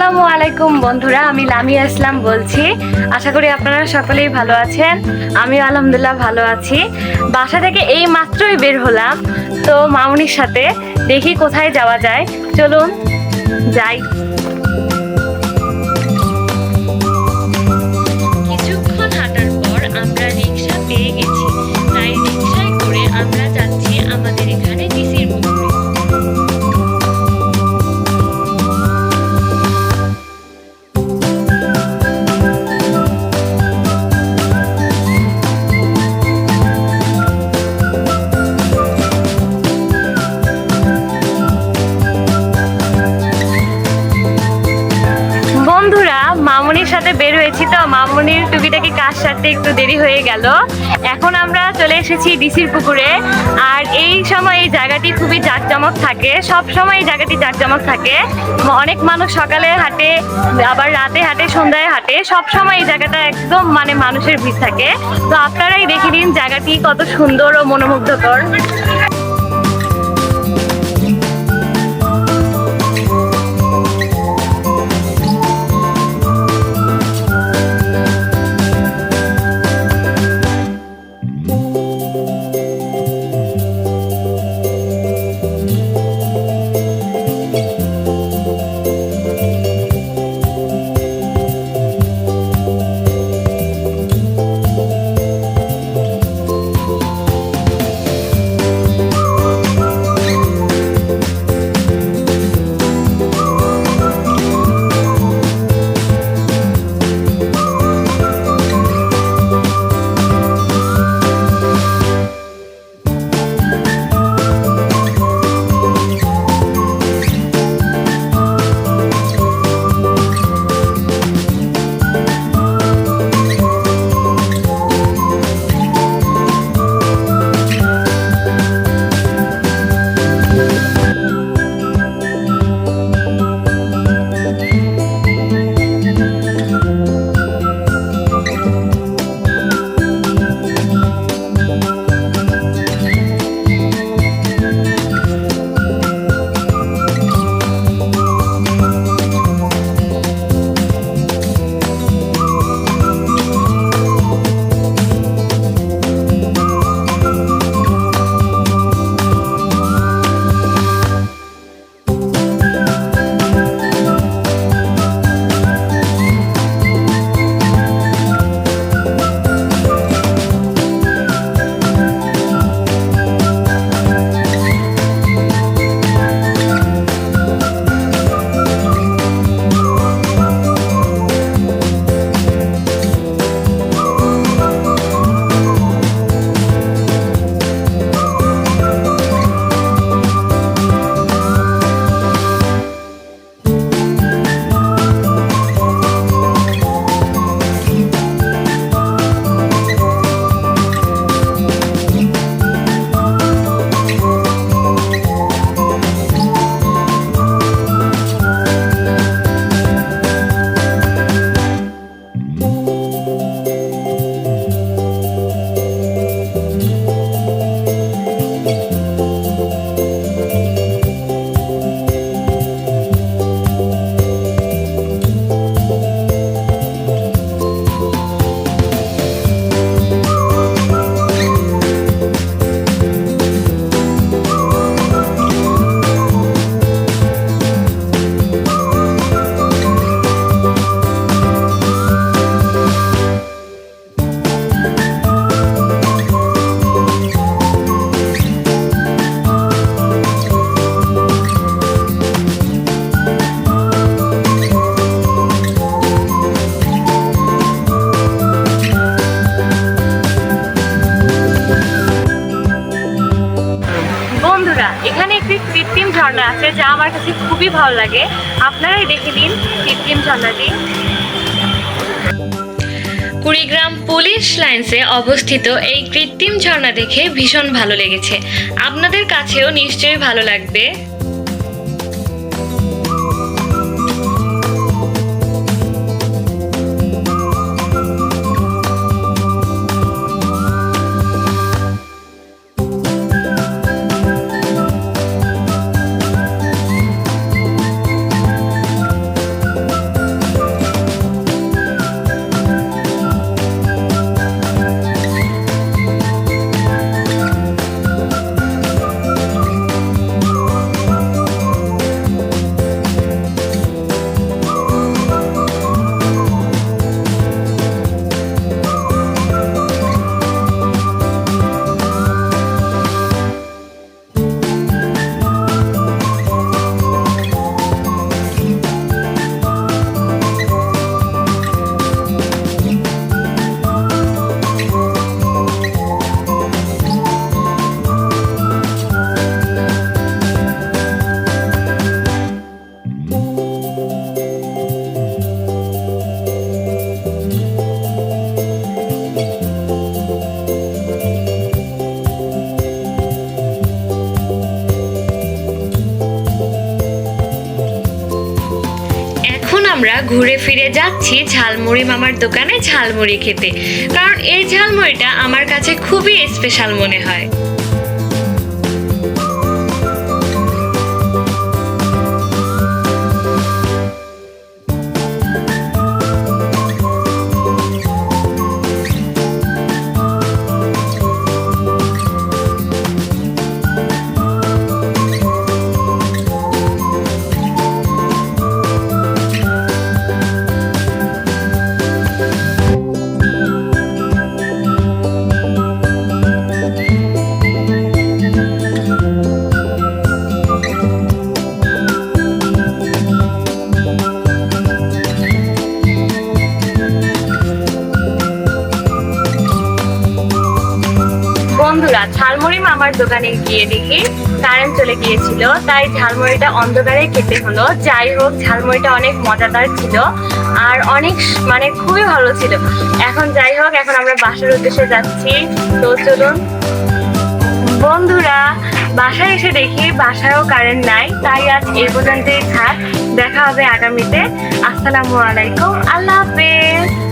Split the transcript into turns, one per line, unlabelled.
আসসালামু আলাইকুম বন্ধুরা, আমি লামিয়া ইসলাম বলছি। আশা করি আপনারা সকলেই ভালো আছেন। আমিও আলহামদুলিল্লাহ ভালো আছি। বাসা থেকে এই মাত্রই বের হলাম, তো মামুনির সাথে দেখি কোথায় যাওয়া যায়। চলুন যাই। কিছুক্ষণ হাঁটার পর আমরা রিক্সা পেয়ে গেছি, তাই রিক্সায় করে আমরা যাচ্ছি আমাদের এখানে ডিসির পুকুরে। বন্ধুরা, মামুনির সাথে বের হয়েছি, তো মামুনির টুকিটাকি কাজ সারতে একটু দেরি হয়ে গেল। এখন আমরা চলে এসেছি ডিসির পুকুরে। আর এই সময় এই জায়গাটি খুবই জাঁকজমক থাকে, সব সময় এই জায়গাটি জাঁকজমক থাকে। অনেক মানুষ সকালে হাঁটে, আবার রাতে হাঁটে, সন্ধ্যায় হাঁটে, সব সময় এই জায়গাটা একদম মানুষের ভিড় থাকে। তো আপনারাই দেখে নিন জায়গাটি কত সুন্দর ও মনোমুগ্ধকর। এখানে একটি কৃত্রিম ঝর্ণা আছে, যা আমার কাছে খুবই ভালো লাগে। আপনারাই দেখে নিন কৃত্রিম ঝর্ণাটি। কুড়িগ্রাম পুলিশ লাইন্সে অবস্থিত এই কৃত্রিম ঝর্ণা দেখে ভীষণ ভালো লেগেছে। আপনাদের কাছেও নিশ্চয়ই ভালো লাগবে। আমরা ঘুরে ফিরে যাচ্ছি ঝালমুড়ি মামার দোকানে ঝালমুড়ি খেতে, কারণ এই ঝালমুড়িটা আমার কাছে খুবই স্পেশাল মনে হয়। বন্ধুরা, ঝালমুড়ি মামার দোকানে গিয়ে দেখি কারেন্ট চলে গিয়েছিল, তাই ঝালমুড়িটা অন্ধকারে খেতে হলো। যাই হোক, ঝালমুড়িটা অনেক মজাদার ছিল আর অনেক খুবই ভালো ছিল। এখন যাই হোক, এখন আমরা বাসার উদ্দেশ্যে যাচ্ছি। তো চলুন বন্ধুরা, বাসায় এসে দেখি বাসায়ও কারেন্ট নাই, তাই আজ এই পর্যন্তই থাক। দেখা হবে আগামীতে। আসসালামু আলাইকুম, আল্লাহ হাফেজ।